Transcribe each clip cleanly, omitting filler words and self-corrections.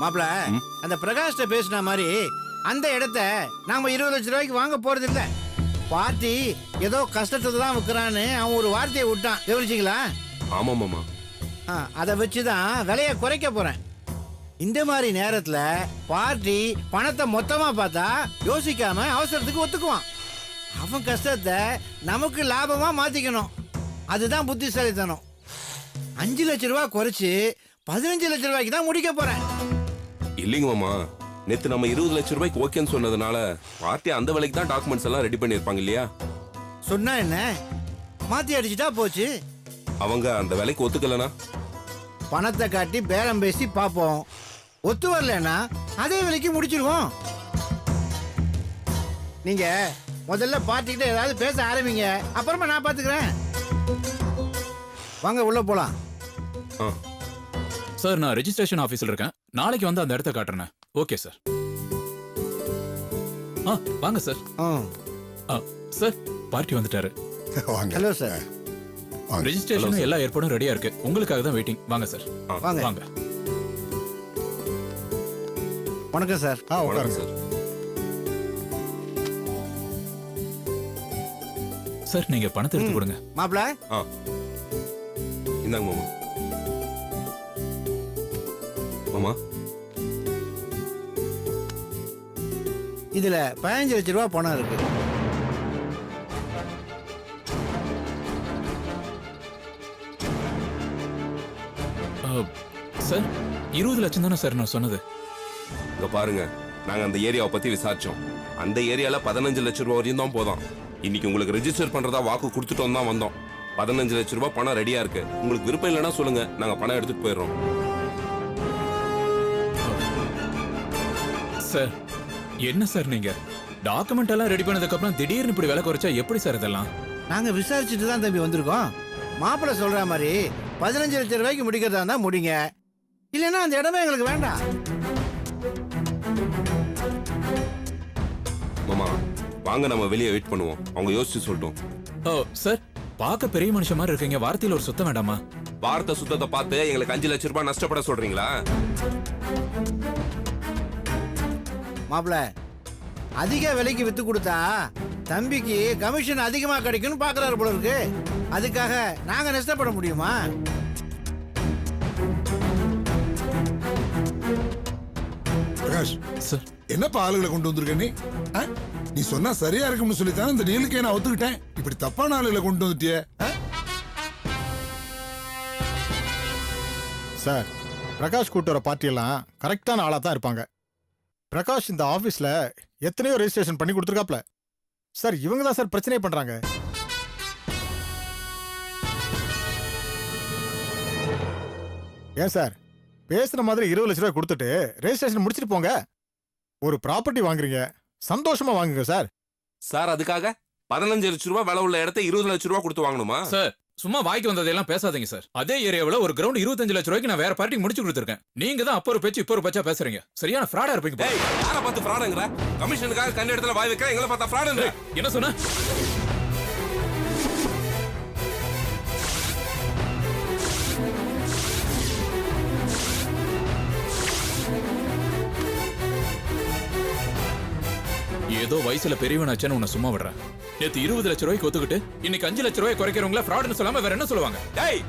மாப்பிள, அந்த பிரகாஷ்ட பேசின மாதிரி அந்த இடத்த நாம 20 லட்சம் ரூபாய்க்கு வாங்க போறது இல்ல. பார்ட்டி ஏதோ கஷ்டத்தை தான் விற்கிறான்னு அவன் ஒரு வார்த்தையை விட்டான், கவனிச்சிங்களா? ஆமா மாமா. அதை வச்சுதான் விலையை குறைக்க போறேன். இந்த மாதிரி நேரத்துல பார்ட்டி பணத்தை மொத்தமா பார்த்தா யோசிக்காம அவசரத்துக்கு ஒத்துக்குவான். அவன் கஷ்டத்தை நமக்கு லாபமா மாத்திக்கணும், அதுதான் புத்திசாலித்தனம். 5 லட்சம் ரூபாய் குறைச்சு 15 லட்சம் ரூபாய்க்கு தான் முடிக்க போறேன். இல்லைங்க மாமா, நேத்து நம்ம 20 லட்சம் ரூபாய்க்கு ஓகேன்னு சொன்னதுனால பார்ட்டி அந்த விலைக்கு தான் டாக்குமெண்ட்ஸ் எல்லாம் ரெடி பண்ணிருப்பாங்க இல்லையா? சொன்னா என்ன, மாத்தி அடிச்சுட்டா போச்சு. அவங்க அந்த விலைக்கு ஒத்துக்கலனா பணத்தை காட்டி பேரம் பேசி பார்ப்போம். ஒத்து வரலன்னா அதே விலைக்கு முடிச்சிருவோம். நீங்க முதல்ல பார்ட்டிகிட்ட ஏதாவது பேச ஆரம்பிங்க, அப்புறமா நான் பாத்துக்கிறேன். வாங்க உள்ள போலாம். சார், நான் ரெஜிஸ்ட்ரேஷன் ஆபீஸ்ல இருக்கேன். நாளைக்கு வந்து அந்த இடத்த காட்டுறேன். Okay sir. வாங்க சார். சார், பார்ட்டி வந்துட்டாரு. Hello sir. ரெஜிஸ்ட்ரேஷன் எல்லா ஏற்பாடும் ரெடியா இருக்கு. உங்களுக்காக தான் வெயிட்டிங். வாங்க சார். வாங்க வாங்க. வணக்கம் சார். வணக்கம் சார். சார், நீங்க பணத்தை எடுத்து கொடுங்க. மாப்பிள, இந்தாங்க மாமா. மாமா, இதுல 15 லட்சம் ரூபாய் பணம் இருக்கு. சார், 20 லட்சம் தானே சார் நான் சொன்னது? இங்க பாருங்க, நாங்க அந்த ஏரியாவை பத்தி விசாரிச்சோம். அந்த ஏரியால 15 லட்சம் ரூபாய் வரையும் தான் போதும். இன்னைக்கு உங்களுக்கு ரெஜிஸ்டர் பண்றதா வாக்கு கொடுத்துட்டோம் தான் வந்தோம். 15 லட்சம் ரூபாய் பணம் ரெடியா இருக்கு. உங்களுக்கு விருப்பம் இல்லைன்னா சொல்லுங்க, நாங்க பணம் எடுத்துட்டு போயிடுறோம். சார், என்ன சார் நீங்க டாக்குமெண்ட் எல்லாம் ரெடி பண்ணதுக்கு அப்புறம் திடீர்னு இப்படி விலை குறைச்சா எப்படி சார் இதெல்லாம்? நாங்க விசாரிச்சுட்டு தான் தம்பி வந்திருக்கோம். மாப்பிள்ள சொல்ற மாதிரி 15 லட்சம் ரூபாய்க்கு முடிக்கிறதா இருந்தா முடிங்க, இல்லைன்னா அந்த இடமே எங்களுக்கு வேண்டாம். மாமா வாங்க, நம்ம வெளியே வெயிட் பண்ணுவோம். அவங்க யோசிச்சு சொல்லட்டும். சார், பார்க்க பெரிய மனுஷன் மாதிரி இருக்கீங்க. வார்த்தையில ஒரு சுத்தம் வேண்டாமா? வார்த்தை சுத்தத்தை பார்த்து எங்களுக்கு 5 லட்சம் ரூபாய் நஷ்டப்பட சொல்றீங்களா? மாப்பிள்ள, அதிக விலைக்கு வித்து கொடுத்தா தம்பிக்கு கமிஷன் அதிகமா கிடைக்கும்னு பாக்குறாரு போல இருக்கு. அதுக்காக நாங்க நஷ்டப்பட முடியுமா? பிரகாஷ் சார், என்னப்பா ஆளுகளை கொண்டு வந்திருக்க நீ? நீ சொன்னா சரியா இருக்கும்னு சொல்லித்தான் இந்த டீலுக்கே நான் ஒத்துக்கிட்டேன். இப்படி தப்பான ஆளுகளை கொண்டு வந்துட்டிய. சார், பிரகாஷ் கூட்டு வர பார்ட்டி எல்லாம் கரெக்டான ஆளா தான் இருப்பாங்க. பிரகாஷ் இந்த ஆபீஸ்ல எத்தனையோ ரெஜிஸ்ட்ரேஷன் பண்ணி கொடுத்துருக்காப்ல. சார், இவங்க தான் சார் பிரச்சனை பண்றாங்க. ஏன் சார், பேசுற மாதிரி 20 லட்சம் ரூபாய் கொடுத்துட்டு ரெஜிஸ்ட்ரேஷன் முடிச்சிட்டு போங்க. ஒரு ப்ராப்பர்ட்டி வாங்குறீங்க, சந்தோஷமா வாங்குங்க சார். சார், அதுக்காக 15 லட்சம் ரூபாய் விலை உள்ள இடத்த 20 லட்சம் ரூபாய் கொடுத்து வாங்கணுமா? சார், சும்மா வாய்க்கு வந்ததெல்லாம் பேசாதீங்க சார். அதே ஏரியாவுல ஒரு கிரவுண்ட் 25 லட்சம் ரூபாய்க்கு நான் வேற பார்ட்டிக்கு முடிச்சு கொடுத்துருக்கேன். நீங்க தான் அப்போ ஒரு பேச்சு இப்போ ஒரு பேச்சா பேசுறீங்க. சரியான ஃப்ராடா இருப்பீங்க. யாரை பார்த்து ஃப்ராடுங்கற? கமிஷனுக்காக கண்ட இடத்துல வாய் வைக்க எங்களை பார்த்தா ஃப்ராடுங்க. என்ன சொன்ன? ஏதோ வயசுல பெரியவனாச்சேன்னு உன்னை சும்மா விடுறேன். நேத்து 20 லட்சம் ரூபாய்க்கு ஒத்துக்கிட்டு இன்னைக்கு 5 லட்சம் ரூபாய் குறைக்கிறவங்கள ஃப்ராட்னு சொல்லாம வேற என்ன சொல்லுவாங்க? டேய்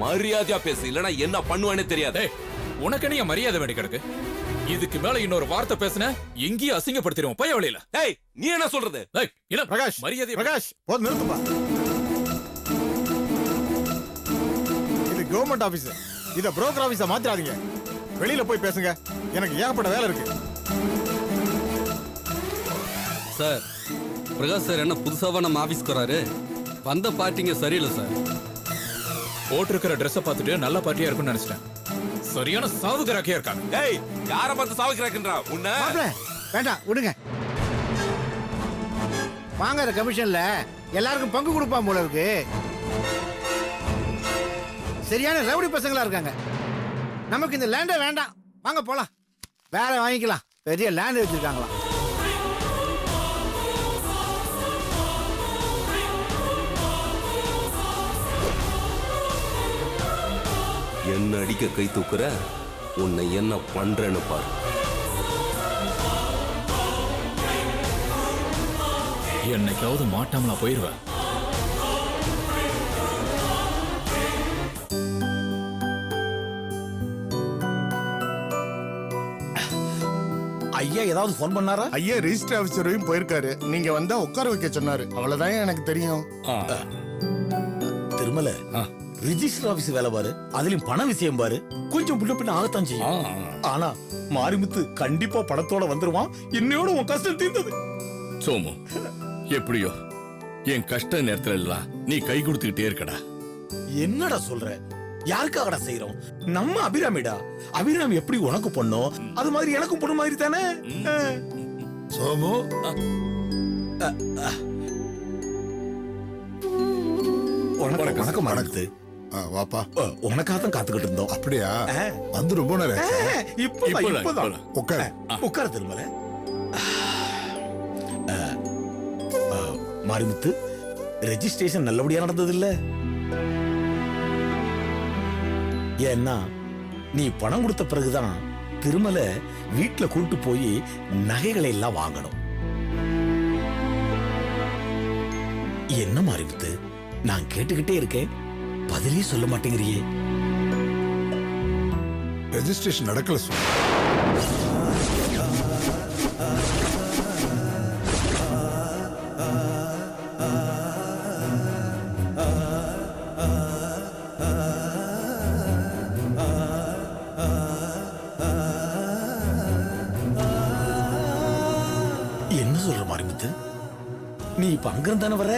மரியாதையா பேசு, இல்லனா என்ன பண்ணுவேன்னு தெரியாது. டேய் உனக்கு என்ன மரியாதை வேண்டி கிடக்கு? இதுக்கு மேல இன்னொரு வார்த்தை பேசுன எங்கேயும் அசிங்கப்படுத்திடுவோம். பைய வழியில. டேய் நீ என்ன சொல்றது? டேய் இல்ல பிரகாஷ் மரியாதை. பிரகாஷ் போது நிறுத்துப்பா. இது கவர்மெண்ட் ஆபீஸ், இத புரோக்கர் ஆபீஸா மாத்திராதீங்க. வெளியில போய் பேசுங்க, எனக்கு ஏகப்பட்ட வேலை இருக்கு. சார் பிரகாஷ் சார் என்ன புதுசாவா நம்ம ஆபீஸ்க்கு வராரு? வந்த பார்ட்டிங்க சரியில்லை சார். போட்டிருக்கிற ட்ரெஸ்ஸை பார்த்துட்டு நல்ல பார்ட்டியா இருக்கும்னு நினைச்சிட்டேன். சரியான சாவுகராக்கியா இருக்காங்க. டேய் யார பார்த்து சாவுக்கிறாங்கன்றா உன்ன? மாப்ள வேண்டாம் விடுங்க. வாங்குற கமிஷன்ல எல்லாருக்கும் பங்கு கொடுப்பான் போல இருக்கு. சரியான ரவுடி பசங்களா இருக்காங்க. நமக்கு இந்த லேண்டே வேண்டாம், வாங்க போலாம். வேற வாங்கிக்கலாம், பெரிய லேண்ட் வச்சிருக்காங்களா. என்ன அடிக்க கை தூக்குற, உன்னை என்ன பண்றேன்னு பாரு. என்னைக்காவது மாட்டாமலா போயிருவேன். ஐயா ஏதாவது ஃபோன் பண்ணாரா? ஐயா ரெஜிஸ்டர் ஆபீஸ் வரையும் போயிருக்காரு. நீங்க வந்தா உட்கார வைக்க சொன்னாரு. அவ்வளவுதான் எனக்கு தெரியும். திருமல ரிஜிஸ்டர் ஆபீஸ் வேலை பாரு, அதுலயும் பண விஷயம் பாரு, கொஞ்சம் முன்ன பின்ன ஆகத்தான் செய்யும். ஆனா மாரிமுத்து கண்டிப்பா பணத்தோட வந்துருவான். இன்னையோட உன் கஷ்டம் தீர்ந்தது. சோமு, எப்படியோ என் கஷ்ட நேரத்துல எல்லாம் நீ கை கொடுத்துக்கிட்டே இருக்கடா. என்னடா சொல்ற? யாருக்காகடா செய்யறோம்? நம்ம அபிராமிடா. அபிராமி எப்படி உனக்கு பொண்ணோ அது மாதிரி எனக்கும் பொண்ணு மாதிரி தானே. சோமு வணக்கம் மாரிமுத்து. வாப்பா. உனக்காக தான் காத்துக்கிட்டு இருந்தோம். அப்படியா? வந்து ரொம்ப நேரம் ஆச்சா? இப்பதான் உட்காரு. உட்கார திருமல. மாரிமுத்து, ரெஜிஸ்ட்ரேஷன் நல்லபடியா நடந்தது இல்ல? ஏன்னா நீ பணம் கொடுத்த பிறகுதான் திருமல வீட்டுல கூட்டு போய் நகைகளை எல்லாம் வாங்கணும். என்ன மாரிமுத்து, நான் கேட்டுக்கிட்டே இருக்கேன், பதிலே சொல்ல மாட்டேங்கிறியே. ரெஜிஸ்ட்ரேஷன் நடக்கல சோமு. என்ன சொல்ற மாரிமுத்து? நீ இப்ப அங்கிருந்து தானே வர?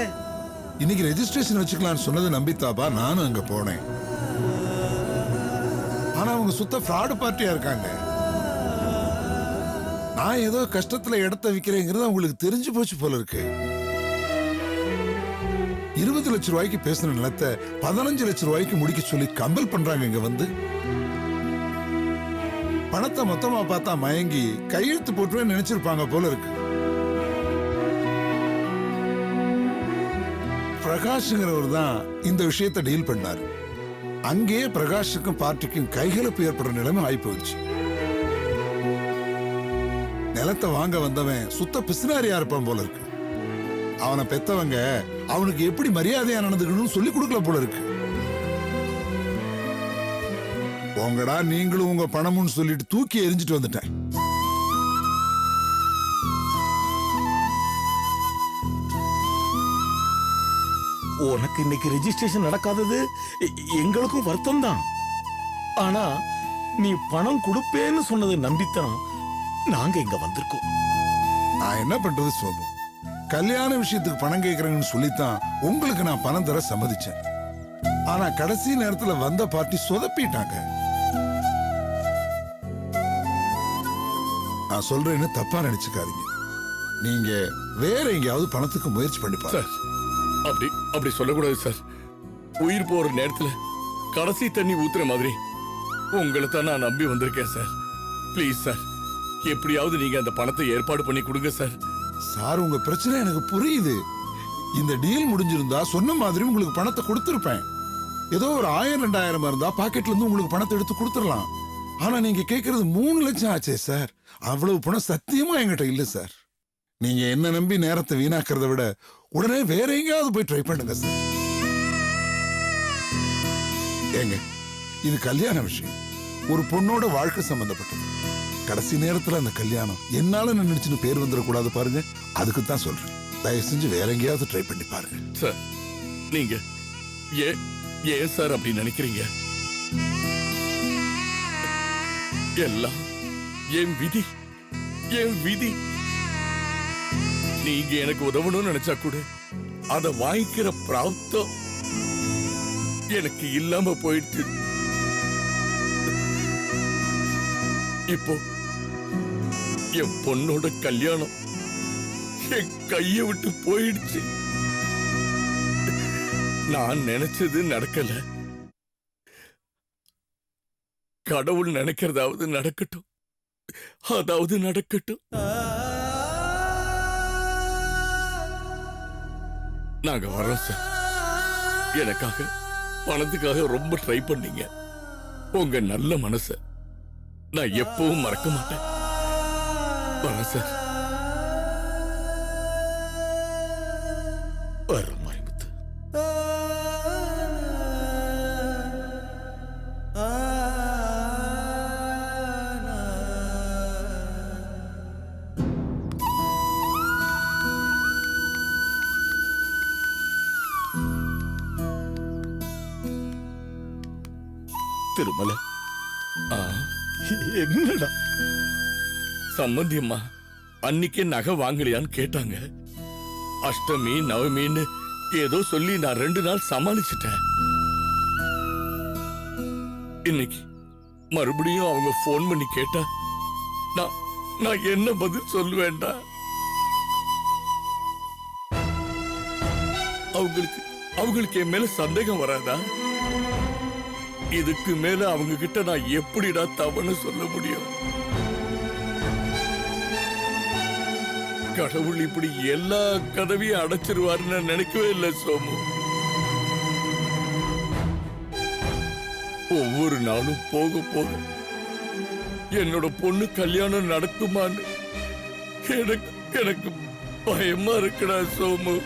இன்னைக்கு ரெஜிஸ்ட்ரேஷன் வச்சுக்கலாம்னு சொன்னதை நம்பித்தாப்பா நானும் அங்க போனேன். ஆனா அவங்க சுத்த ஃப்ராடு பார்ட்டியா இருக்காங்க. நான் ஏதோ கஷ்டத்துல இடத்த விக்கிறேங்கிறது உங்களுக்கு தெரிஞ்சு போச்சு போல இருக்கு. 20 லட்சம் ரூபாய்க்கு பேசின நிலத்தை 15 லட்சம் ரூபாய்க்கு முடிக்க சொல்லி கம்பல் பண்றாங்க. இங்க வந்து பணத்தை மொத்தமா பார்த்தா மயங்கி கையெழுத்து போட்டுவே நினைச்சிருப்பாங்க போல இருக்கு. பிரகாஷ்ங்கிறவர் தான் இந்த விஷயத்தை டீல் பண்ணாரு. அங்கேயே பிரகாஷுக்கும் பார்ட்டிக்கும் கைகலப்பு ஏற்படுற நிலைமை ஆகி போயிடுச்சு. நிலத்தை வாங்க வந்தவன் சுத்த பிசினாரியா இருப்பான் போல இருக்கு. அவனை பெத்தவங்க அவனுக்கு எப்படி மரியாதையா நடந்துக்கணும்னு சொல்லி கொடுக்கல போல இருக்கு. உங்கடா நீங்களும் உங்க பணமும் சொல்லிட்டு தூக்கி எரிஞ்சிட்டு வந்துட்டேன். உனக்கு இன்னைக்கு ரெஜிஸ்ட்ரேஷன் நடக்காதது எங்களுக்கும் வருத்தம் தான். ஆனா நீ பணம் கொடுப்பேன்னு சொன்னதை நம்பித்தான் நாங்க இங்க வந்திருக்கோம். நான் என்ன பண்றது சோமு? கல்யாண விஷயத்துக்கு பணம் கேட்கறேன்னு சொல்லித்தான் உங்களுக்கு நான் பணம் தர சம்மதிச்சேன். ஆனா கடைசி நேரத்துல வந்த பார்ட்டி சொதப்பிட்டாங்க. நான் சொல்றேன்னு தப்பா நினைச்சுக்காதீங்க. நீங்க வேற எங்கேயாவது பணத்துக்கு முயற்சி பண்ணி பாருங்க. சார் அப்படி சொல்லக்கூடாது சார். உயிர் போற நேரத்துல கடைசி தண்ணி ஊத்துற மாதிரி உங்களை தான் நான் நம்பி வந்திருக்கேன் சார். ப்ளீஸ் சார், எப்படியாவது நீங்க அந்த பணத்தை ஏற்பாடு பண்ணி கொடுங்க சார். சார் உங்க பிரச்சனை எனக்கு புரியுது. இந்த டீல் முடிஞ்சிருந்தா சொன்ன மாதிரி உங்களுக்கு பணத்தை கொடுத்திருப்பேன். ஏதோ ஒரு 1000-2000 இருந்தா பாக்கெட்ல இருந்து உங்களுக்கு பணத்தை எடுத்து கொடுத்துடலாம். ஆனா நீங்க கேட்கறது 3 லட்சம் ஆச்சே சார். அவ்வளவு பணம் சத்தியமா என்கிட்ட இல்ல சார். நீங்க என்ன நம்பி நேரத்தை வீணாக்கிறத விட உடனே வேற எங்கேயாவது போய் ட்ரை பண்ணுங்க சார். ஏங்க, இது கல்யாண விஷயம், ஒரு பொண்ணோட வாழ்க்கை சம்பந்தப்பட்டது. கடைசி நேரத்துல அந்த கல்யாணம் என்னால நினைச்சுன்னு பேர் வந்துடக்கூடாது பாருங்க. அதுக்கு தான் சொல்றேன், தயவு செஞ்சு வேற எங்கேயாவது ட்ரை பண்ணி பாருங்க. சார் நீங்க ஏன் சார் அப்படி நினைக்கிறீங்க? எல்லாம் என் விதி, என் விதி. நீங்க எனக்கு உதவணும்னு நினைச்சா கூட அத வாங்கிக்கிற பிராப்தம் எனக்கு இல்லாம போயிடுச்சு. இப்போ என் பொண்ணோட கல்யாணம் என் கைய விட்டு போயிடுச்சு. நான் நினைச்சது நடக்கல, கடவுள் நினைக்கிறதாவது நடக்கட்டும், அதாவது நடக்கட்டும். நாங்க வரோம் சார். எனக்காக பணத்துக்காக ரொம்ப ட்ரை பண்ணீங்க. உங்க நல்ல மனச நான் எப்பவும் மறக்க மாட்டேன். வரேன் சார். வர்றேன் மாரிமுத்து. திருமலை, என்னடா சம்பந்தி அம்மா அன்னைக்கே நகை வாங்கலையான்னு கேட்டாங்க. அஷ்டமி நவமின்னு ஏதோ சொல்லி நான் 2 நாள் சமாளிச்சிட்டேன். இன்னைக்கு மறுபடியும் அவங்க போன் பண்ணி கேட்டா நான் என்ன பதில் சொல்லுவேன்டா? அவங்களுக்கு என் மேல சந்தேகம் வராதா? இதுக்கு மேல அவங்க கிட்ட நான் எப்படிடா தவறு சொல்ல முடியும்? கடவுள் இப்படி எல்லா கதவையும் அடைச்சிருவாருன்னு நான் நினைக்கவே இல்லை சோமு. ஒவ்வொரு நாளும் போக போக என்னோட பொண்ணு கல்யாணம் நடக்குமான்னு எனக்கு பயமா இருக்குடா சோமு.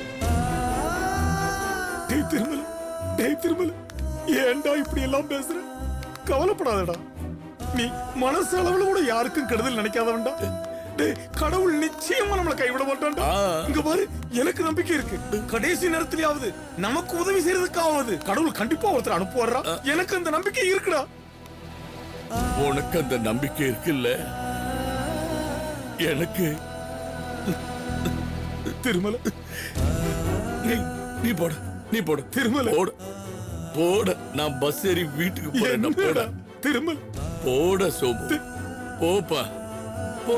திருமல, ஏன்டா இப்படி எல்லாம் பேசுற? கவலைப்படாதடா, நீ மனசு அளவுல கூட யாருக்கும் கெடுதல் நினைக்காதவன்டா. கடவுள் நிச்சயமா நம்மளை கைவிட மாட்டான்டா. இங்க பாரு, எனக்கு நம்பிக்கை இருக்கு. கடைசி நேரத்திலேயாவது நமக்கு உதவி செய்யறதுக்காவது கடவுள் கண்டிப்பா ஒருத்தர் அனுப்புவாரா. எனக்கு அந்த நம்பிக்கை இருக்குடா. உனக்கு அந்த நம்பிக்கை இருக்குல்ல, எனக்கு திருமல, நீ போட திருமல, போட. நான் பஸ் ஏறி வீட்டுக்கு போறேன். போட திருமல், போட சோமு, போப்பா போ.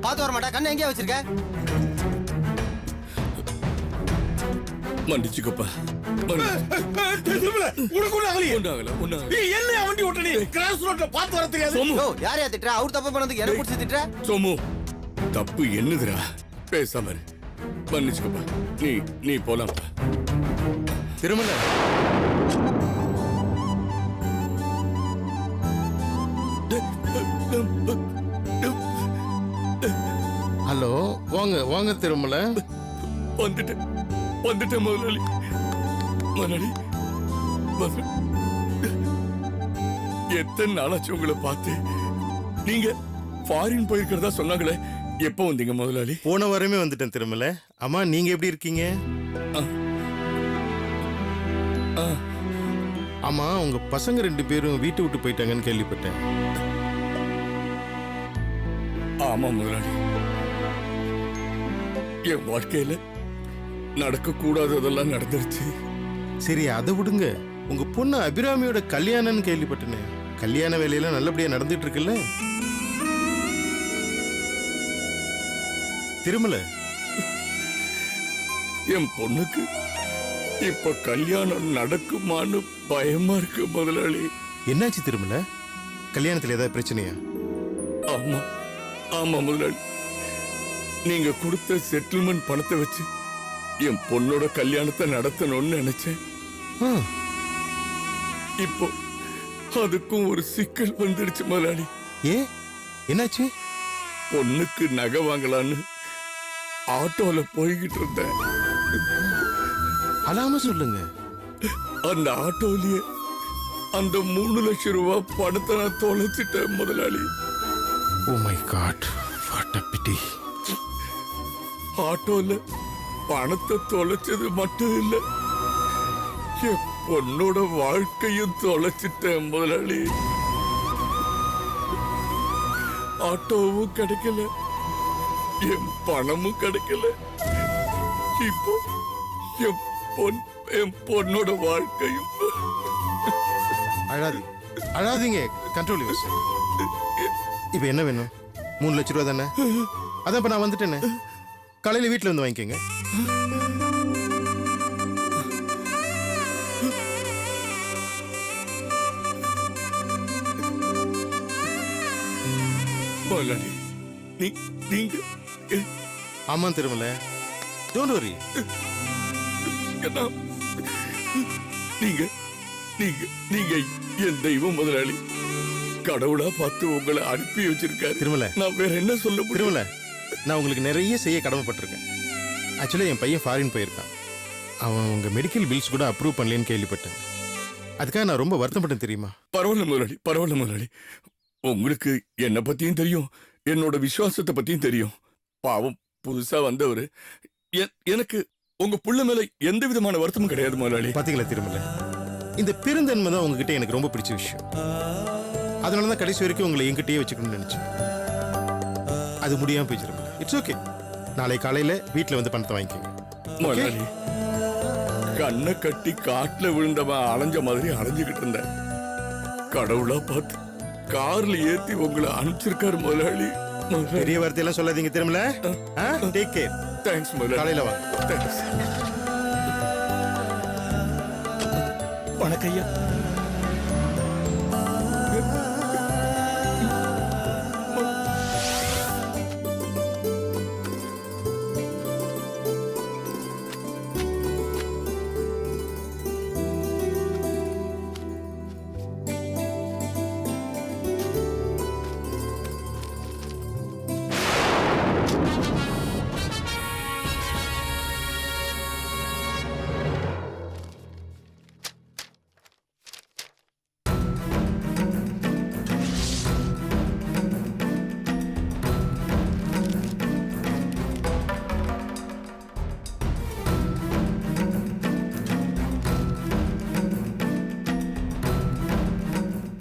பாத்து வர மாட்டா, கண்ணு எங்கேயா வச்சிருக்க? மன்னிச்சுக்கப்பா. என்ன வண்டி ஓட்ட? நீ கிராஸ் ரோட்ல பார்த்து வர தெரியாது? யாரையா திட்டுற? அவர் தப்பு பண்ணதுக்கு என்ன பிடிச்சி திட்டுற? சோமு, தப்பு என்னதுடா? பேசாம இரு. மன்னிச்சுக்கப்பா. நீ போலாம்ப்பா. திருமல, ஹலோ, வாங்க திருமல. வந்துட்டேன் முதலாளி. எத்தனை நாளாச்சு உங்களை பார்த்து? நீங்க ஃபாரின் போயிருக்கிறதா சொன்னாங்களே, எப்போ வந்தீங்க முதலாளி? போன வாரமே வந்துட்டேன் திருமல. அம்மா, நீங்க எப்படி இருக்கீங்க? ஆமா, உங்க பசங்க 2 பேரும் வீட்டை விட்டு போயிட்டாங்கன்னு கேள்விப்பட்டேன். ஆமா முதலாளி, என் வாழ்க்கையில நடக்க கூடாததெல்லாம் நடந்துருச்சு. சரி, அதை விடுங்க. உங்க பொண்ணு அபிராமியோட கல்யாணம்னு கேள்விப்பட்டேனே, கல்யாண வேலையெல்லாம் நல்லபடியா நடந்துட்டு இருக்குல்ல? திருமலை, என் பொண்ணுக்கு இப்ப கல்யாணம் நடக்குமான்னு பயமா இருக்கு முதலாளி. என்னாச்சு திருமலை? கல்யாணத்துல ஏதாவது பிரச்சனையா? ஆமா ஆமா முதலாளி, நீங்க கொடுத்த செட்டில்மெண்ட் பணத்தை வச்சு என் பொண்ணோட கல்யாணத்தை நடத்தணும்னு நினைச்சேன். ஆ, இப்போ அதுக்கும் ஒரு சிக்கல் வந்துடுச்சு முதலாளி. ஏன் என்னாச்சு? பொண்ணுக்கு நகை வாங்கலான்னு ஆட்டோல போய்கிட்டு இருந்தேன். அழாம சொல்லுங்க. அந்த ஆட்டோலயே அந்த 3 லட்சம் ரூபாய் பணத்தை நான் தொலைச்சிட்டேன் முதலாளி. Oh my God, what a pity. ஆட்டோல பணத்தை தொலைச்சது மட்டும் இல்ல, என் பொண்ணோட வாழ்க்கையும் தொலைச்சிட்டேன் முதலாளி. ஆட்டோவும் கிடைக்கல, என் பணமும் கிடைக்கல. இப்போ என் பொண்ணோட வாழ்க்கையும். அழாதீங்க, கண்ட்ரோல் யூஸ். இப்போ என்ன வேணும்? 3 லட்சம் ரூபா தானே? அதான் இப்ப நான் வந்துட்டேனே, காலையில வீட்டுல வந்து வாங்கிக்கோங்க. முதலாளி, நீங்க ஆமா திருமலை, டோன்ட் வரி. நீங்க நீங்க நீங்க என் தெய்வம் முதலாளி. கடவுளா பார்த்து உங்களை அனுப்பி வச்சிருக்காரு திருமலை. நான் வேற என்ன சொல்ல முடியும்? திருமலை, நான் உங்களுக்கு நிறைய செய்ய கடமைப்பட்டிருக்கேன். ஆக்சுவலி என் பையன் ஃபாரின் போயிருக்கான். அவன் உங்க மெடிக்கல் பில்ஸ் கூட அப்ரூவ் பண்ணலன்னு கேள்விப்பட்டேன். அதுக்காக நான் ரொம்ப வருத்தப்பட்டேன் தெரியுமா? பரவாயில்ல முதலாளி, பரவாயில்ல முதலாளி. உங்களுக்கு என்னை பத்தியும் தெரியும், என்னோட விசுவாசத்தை பத்தியும் தெரியும். பாவம், புதுசா வந்தவரு. எனக்கு உங்க புள்ள மேல எந்த விதமான வருத்தமும் கிடையாது முதலாளி. பாத்தீங்களா திருமலை, இந்த பெருந்தன்மை தான் உங்ககிட்ட எனக்கு ரொம்ப பிடிச்ச விஷயம். அதனாலதான் கடைசி வரைக்கும் உங்களை என்கிட்டயே வச்சுக்கணும்னு நினைச்சேன். அது முடியாம போயிச்சிருக்கேன். இட்ஸ் ஓகே, நாளை காலையில வீட்டுல வந்து பணத்தை வாங்கிக்கோங்க. முதலாளி, கண்ணை கட்டி காட்டுல விழுந்தவன் அலைஞ்ச மாதிரி அலைஞ்சுக்கிட்டு இருந்தேன். கடவுளா பார்த்து கார்ல ஏத்தி உங்களை அனுப்பிச்சிருக்காரு முதலாளி. பெரிய வார்த்தையெல்லாம் சொல்லாதீங்க திருமலை. Take care. தேங்க்ஸ் முதலாளி. காலையில வா. தேங்க்ஸ். வணக்கம் ஐயா.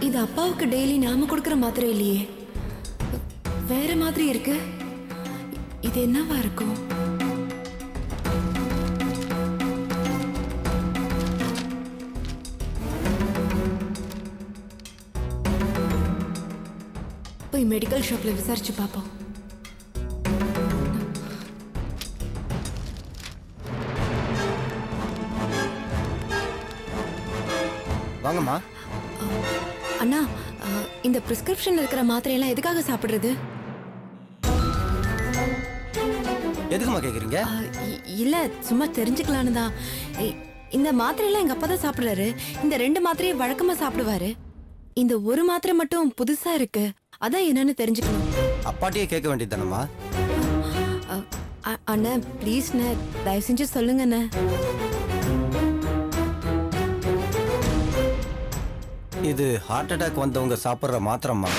இது அப்பாவுக்கு டெய்லி நாம கொடுக்கிற மாத்திரை இல்லையே, வேற மாதிரி இருக்கு. இது என்னவா இருக்கும்? போய் மெடிக்கல் ஷாப்ல விசாரிச்சு பார்ப்போம். வாங்கம்மா. அண்ணா, இந்த பிரிஸ்கிரிப்ஷன்ல இருக்கிற மாத்திரையெல்லாம் எதுக்காக சாப்பிடுறது? எதுக்குமா கேக்குறீங்க? இல்ல, சும்மா தெரிஞ்சுக்கலான்னு தான். இந்த மாத்திரையெல்லாம் எங்க அப்பா தான் சாப்பிடுறாரு. இந்த 2 மாத்திரையை வழக்கமா சாப்பிடுவாரு. இந்த ஒரு மாத்திரை மட்டும் புதுசா இருக்கு, அதான் என்னன்னு தெரிஞ்சுக்கணும். அப்பாட்டியே கேட்க வேண்டியதானம்மா? அண்ணா ப்ளீஸ்ண்ணே, தயவு செஞ்சு சொல்லுங்கண்ணே. இது ஹார்ட் அட்டாக் வந்தவங்க சாப்பிட்ற மாத்திரம்மா.